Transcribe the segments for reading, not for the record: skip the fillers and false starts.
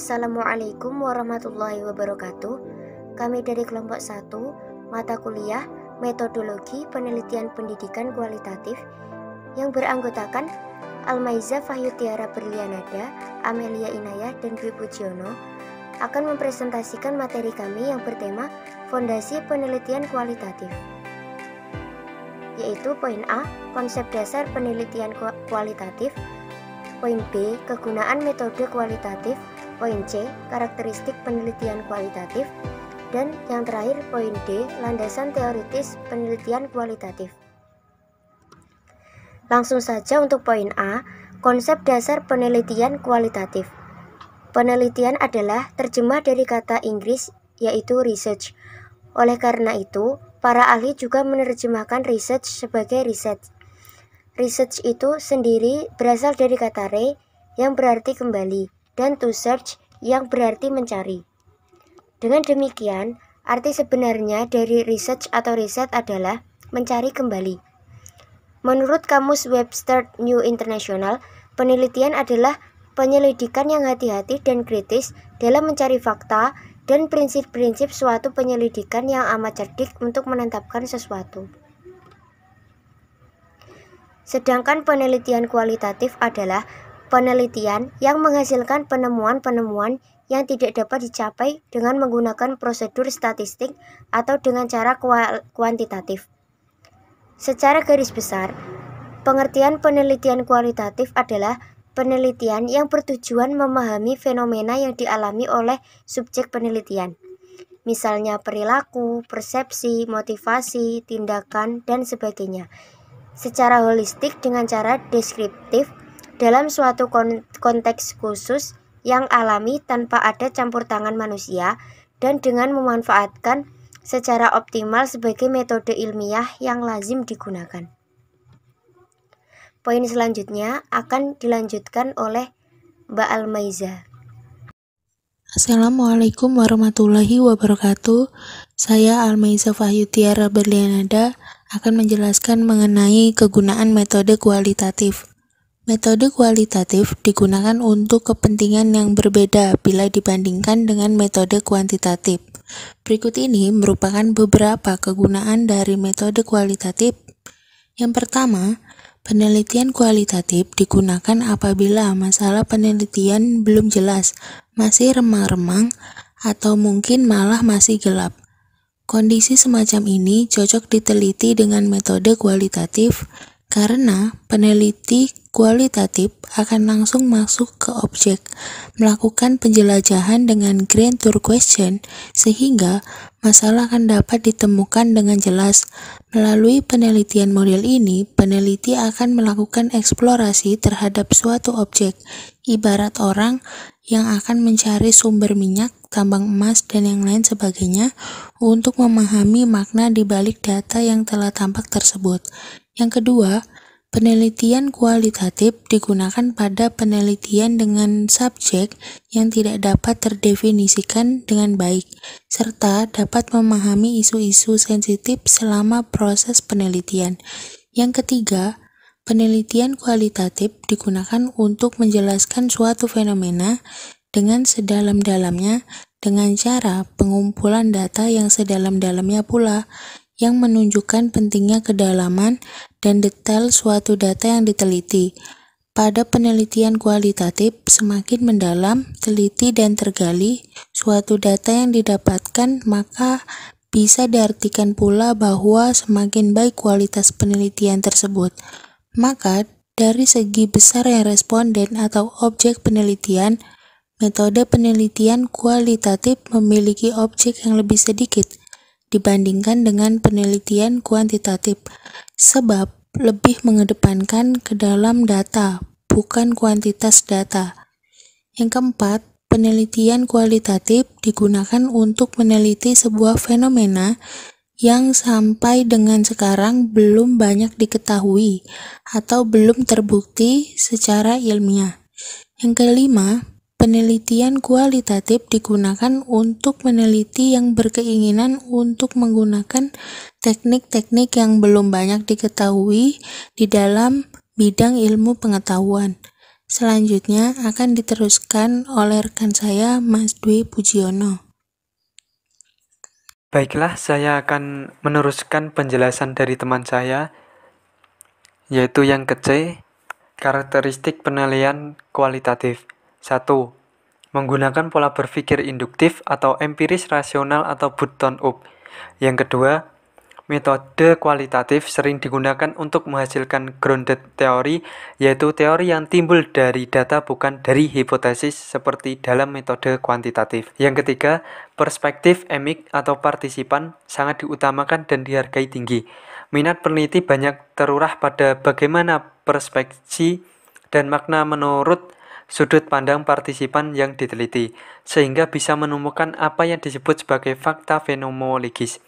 Assalamualaikum warahmatullahi wabarakatuh. Kami dari kelompok 1, mata kuliah Metodologi Penelitian Pendidikan Kualitatif yang beranggotakan Almaiza Fahyutiara Berlianada, Amelia Inayah, dan Dwi Pujiono akan mempresentasikan materi kami yang bertema Fondasi Penelitian Kualitatif, yaitu poin A, konsep dasar penelitian kualitatif, poin B, kegunaan metode kualitatif, poin C, karakteristik penelitian kualitatif, dan yang terakhir poin D, landasan teoritis penelitian kualitatif. Langsung saja untuk poin A, konsep dasar penelitian kualitatif. Penelitian adalah terjemah dari kata Inggris yaitu research. Oleh karena itu, para ahli juga menerjemahkan research sebagai riset. Research itu sendiri berasal dari kata re yang berarti kembali dan to search yang berarti mencari. Dengan demikian, arti sebenarnya dari research atau riset adalah mencari kembali. Menurut Kamus Webster New International, penelitian adalah penyelidikan yang hati-hati dan kritis dalam mencari fakta dan prinsip-prinsip suatu penyelidikan yang amat cerdik untuk menetapkan sesuatu. Sedangkan penelitian kualitatif adalah penelitian yang menghasilkan penemuan-penemuan yang tidak dapat dicapai dengan menggunakan prosedur statistik atau dengan cara kuantitatif. Secara garis besar, pengertian penelitian kualitatif adalah penelitian yang bertujuan memahami fenomena yang dialami oleh subjek penelitian, misalnya perilaku, persepsi, motivasi, tindakan, dan sebagainya, secara holistik dengan cara deskriptif dalam suatu konteks khusus yang alami tanpa ada campur tangan manusia dan dengan memanfaatkan secara optimal sebagai metode ilmiah yang lazim digunakan. Poin selanjutnya akan dilanjutkan oleh Mbak Almaiza. Assalamualaikum warahmatullahi wabarakatuh. Saya Almaiza Fahyutiara Berlianada akan menjelaskan mengenai kegunaan metode kualitatif. Metode kualitatif digunakan untuk kepentingan yang berbeda bila dibandingkan dengan metode kuantitatif. Berikut ini merupakan beberapa kegunaan dari metode kualitatif. Yang pertama, penelitian kualitatif digunakan apabila masalah penelitian belum jelas, masih remang-remang, atau mungkin malah masih gelap. Kondisi semacam ini cocok diteliti dengan metode kualitatif karena peneliti kualitatif akan langsung masuk ke objek, melakukan penjelajahan dengan grand tour question, sehingga masalah akan dapat ditemukan dengan jelas. Melalui penelitian model ini, peneliti akan melakukan eksplorasi terhadap suatu objek, ibarat orang yang akan mencari sumber minyak, tambang emas, dan yang lain sebagainya untuk memahami makna di balik data yang telah tampak tersebut. Yang kedua, penelitian kualitatif digunakan pada penelitian dengan subjek yang tidak dapat terdefinisikan dengan baik, serta dapat memahami isu-isu sensitif selama proses penelitian. Yang ketiga, penelitian kualitatif digunakan untuk menjelaskan suatu fenomena dengan sedalam-dalamnya dengan cara pengumpulan data yang sedalam-dalamnya pula, yang menunjukkan pentingnya kedalaman dan detail suatu data yang diteliti. Pada penelitian kualitatif, semakin mendalam, teliti, dan tergali suatu data yang didapatkan, maka bisa diartikan pula bahwa semakin baik kualitas penelitian tersebut. Maka, dari segi besar yang responden atau objek penelitian, metode penelitian kualitatif memiliki objek yang lebih sedikit dibandingkan dengan penelitian kuantitatif, sebab lebih mengedepankan ke dalam data, bukan kuantitas data. Yang keempat, penelitian kualitatif digunakan untuk meneliti sebuah fenomena yang sampai dengan sekarang belum banyak diketahui atau belum terbukti secara ilmiah. Yang kelima, penelitian kualitatif digunakan untuk meneliti yang berkeinginan untuk menggunakan teknik-teknik yang belum banyak diketahui di dalam bidang ilmu pengetahuan. Selanjutnya akan diteruskan oleh rekan saya, Mas Dwi Pujiono. Baiklah, saya akan meneruskan penjelasan dari teman saya, yaitu yang ke-C, karakteristik penilaian kualitatif. 1. Menggunakan pola berpikir induktif atau empiris rasional atau bottom-up. Yang kedua, metode kualitatif sering digunakan untuk menghasilkan grounded teori, yaitu teori yang timbul dari data bukan dari hipotesis seperti dalam metode kuantitatif. Yang ketiga, perspektif emik atau partisipan sangat diutamakan dan dihargai tinggi. Minat peneliti banyak terurah pada bagaimana perspektif dan makna menurut sudut pandang partisipan yang diteliti, sehingga bisa menemukan apa yang disebut sebagai fakta fenomenologis.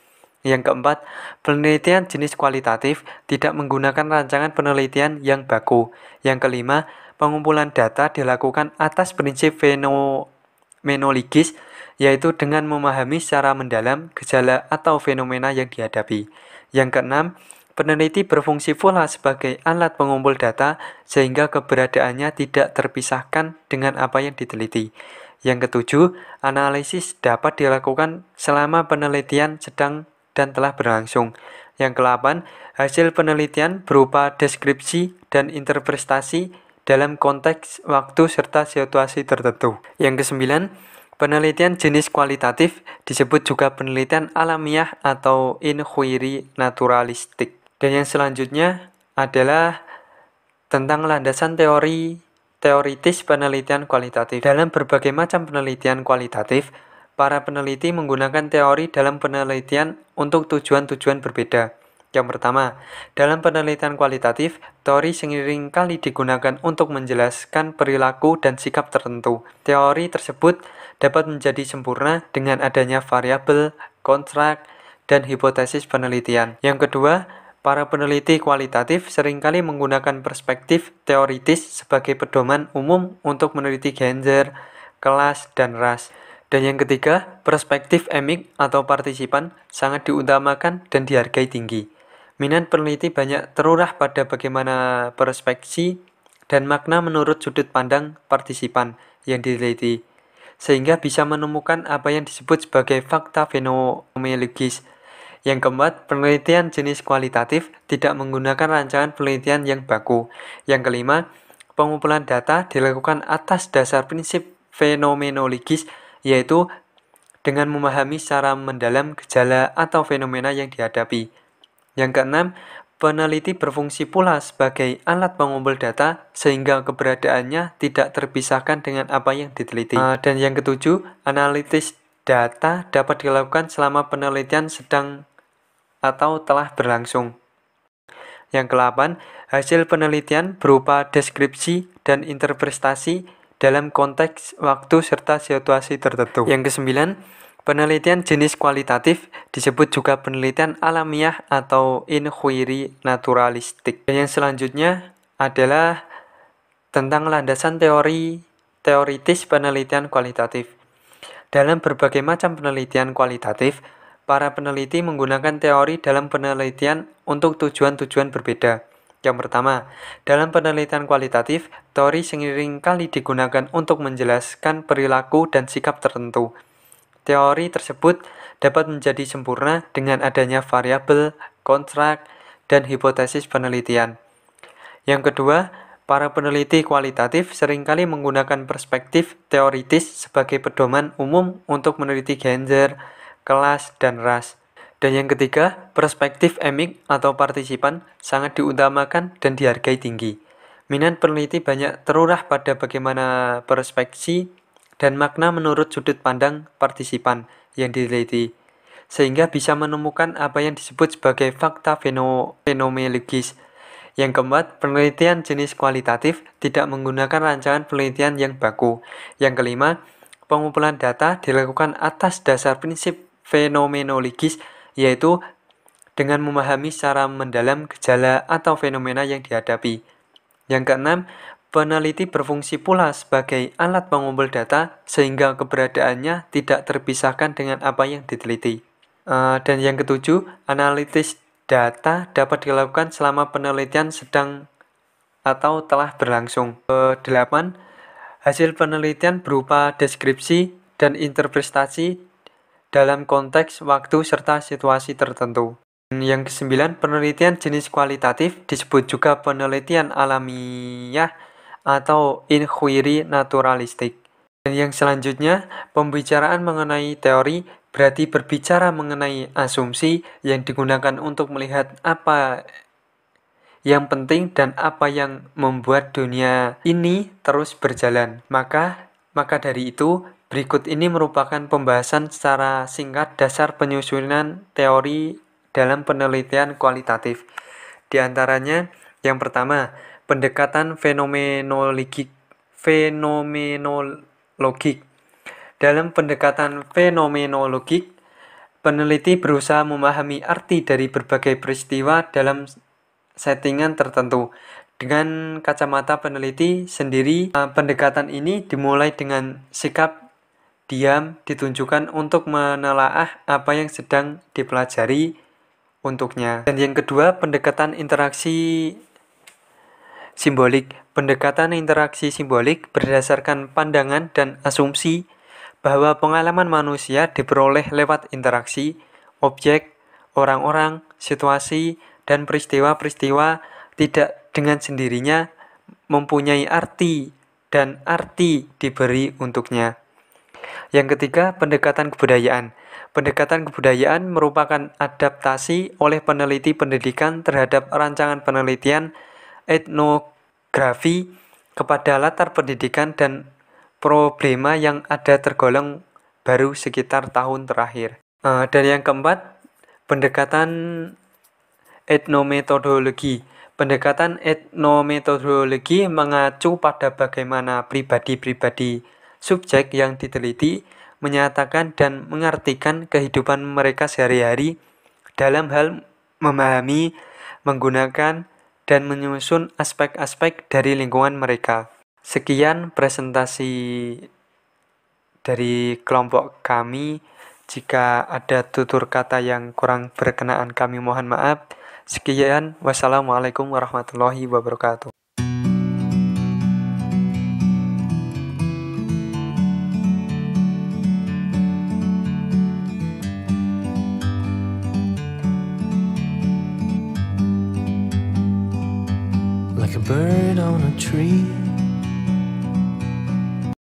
Yang keempat, penelitian jenis kualitatif tidak menggunakan rancangan penelitian yang baku. Yang kelima, pengumpulan data dilakukan atas prinsip fenomenologis, yaitu dengan memahami secara mendalam gejala atau fenomena yang dihadapi. Yang keenam, peneliti berfungsi pula sebagai alat pengumpul data sehingga keberadaannya tidak terpisahkan dengan apa yang diteliti. Yang ketujuh, analisis dapat dilakukan selama penelitian sedang dan telah berlangsung. Yang ke-8, hasil penelitian berupa deskripsi dan interpretasi dalam konteks waktu serta situasi tertentu. Yang ke-9, penelitian jenis kualitatif disebut juga penelitian alamiah atau inquiry naturalistik. Dan yang selanjutnya adalah tentang landasan teoritis penelitian kualitatif. Dalam berbagai macam penelitian kualitatif, para peneliti menggunakan teori dalam penelitian untuk tujuan-tujuan berbeda. Yang pertama, dalam penelitian kualitatif, teori sering kali digunakan untuk menjelaskan perilaku dan sikap tertentu. Teori tersebut dapat menjadi sempurna dengan adanya variabel, konstrak, dan hipotesis penelitian. Yang kedua, para peneliti kualitatif seringkali menggunakan perspektif teoritis sebagai pedoman umum untuk meneliti gender, kelas, dan ras. Dan yang ketiga, perspektif emik atau partisipan sangat diutamakan dan dihargai tinggi. Minat peneliti banyak terurah pada bagaimana perspektif dan makna menurut sudut pandang partisipan yang diteliti, sehingga bisa menemukan apa yang disebut sebagai fakta fenomenologis. Yang keempat, penelitian jenis kualitatif tidak menggunakan rancangan penelitian yang baku. Yang kelima, pengumpulan data dilakukan atas dasar prinsip fenomenologis, yaitu dengan memahami secara mendalam gejala atau fenomena yang dihadapi. Yang keenam, peneliti berfungsi pula sebagai alat pengumpul data sehingga keberadaannya tidak terpisahkan dengan apa yang diteliti. Dan yang ketujuh, analisis data dapat dilakukan selama penelitian sedang atau telah berlangsung. Yang ke-8, hasil penelitian berupa deskripsi dan interpretasi dalam konteks waktu serta situasi tertentu. Yang ke-9, penelitian jenis kualitatif disebut juga penelitian alamiah atau inquiry naturalistik. Dan yang selanjutnya adalah tentang landasan teoritis penelitian kualitatif. Dalam berbagai macam penelitian kualitatif, para peneliti menggunakan teori dalam penelitian untuk tujuan-tujuan berbeda. Yang pertama, dalam penelitian kualitatif, teori sering kali digunakan untuk menjelaskan perilaku dan sikap tertentu. Teori tersebut dapat menjadi sempurna dengan adanya variabel, konstrak, dan hipotesis penelitian. Yang kedua, para peneliti kualitatif seringkali menggunakan perspektif teoritis sebagai pedoman umum untuk meneliti gender, kelas, dan ras. Dan yang ketiga, perspektif emik atau partisipan sangat diutamakan dan dihargai tinggi. Minat peneliti banyak terurah pada bagaimana perspektif dan makna menurut sudut pandang partisipan yang diteliti, sehingga bisa menemukan apa yang disebut sebagai fakta fenomenologis. Yang keempat, penelitian jenis kualitatif tidak menggunakan rancangan penelitian yang baku. Yang kelima, pengumpulan data dilakukan atas dasar prinsip fenomenologis, yaitu dengan memahami secara mendalam gejala atau fenomena yang dihadapi. Yang keenam, peneliti berfungsi pula sebagai alat pengumpul data sehingga keberadaannya tidak terpisahkan dengan apa yang diteliti. Dan yang ketujuh, analisis data dapat dilakukan selama penelitian sedang atau telah berlangsung. 8. Hasil penelitian berupa deskripsi dan interpretasi dalam konteks waktu serta situasi tertentu. Yang ke-9, penelitian jenis kualitatif disebut juga penelitian alamiah atau inquiry naturalistik. Dan yang selanjutnya, pembicaraan mengenai teori berarti berbicara mengenai asumsi yang digunakan untuk melihat apa yang penting dan apa yang membuat dunia ini terus berjalan. Maka dari itu, berikut ini merupakan pembahasan secara singkat dasar penyusunan teori dalam penelitian kualitatif. Di antaranya, yang pertama, pendekatan fenomenologik. Dalam pendekatan fenomenologik, peneliti berusaha memahami arti dari berbagai peristiwa dalam settingan tertentu. Dengan kacamata peneliti sendiri, pendekatan ini dimulai dengan sikap diam ditunjukkan untuk menelaah apa yang sedang dipelajari untuknya. Dan yang kedua, pendekatan interaksi simbolik. Pendekatan interaksi simbolik berdasarkan pandangan dan asumsi bahwa pengalaman manusia diperoleh lewat interaksi, objek, orang-orang, situasi, dan peristiwa-peristiwa tidak dengan sendirinya mempunyai arti dan arti diberi untuknya. Yang ketiga, pendekatan kebudayaan. Pendekatan kebudayaan merupakan adaptasi oleh peneliti pendidikan terhadap rancangan penelitian etnografi kepada latar pendidikan dan problema yang ada tergolong baru sekitar tahun terakhir. Dan yang keempat, pendekatan etnometodologi. Pendekatan etnometodologi mengacu pada bagaimana pribadi-pribadi subjek yang diteliti menyatakan dan mengartikan kehidupan mereka sehari-hari dalam hal memahami, menggunakan, dan menyusun aspek-aspek dari lingkungan mereka. Sekian presentasi dari kelompok kami. Jika ada tutur kata yang kurang berkenaan, kami mohon maaf. Sekian, wassalamualaikum warahmatullahi wabarakatuh. Like a bird on a tree,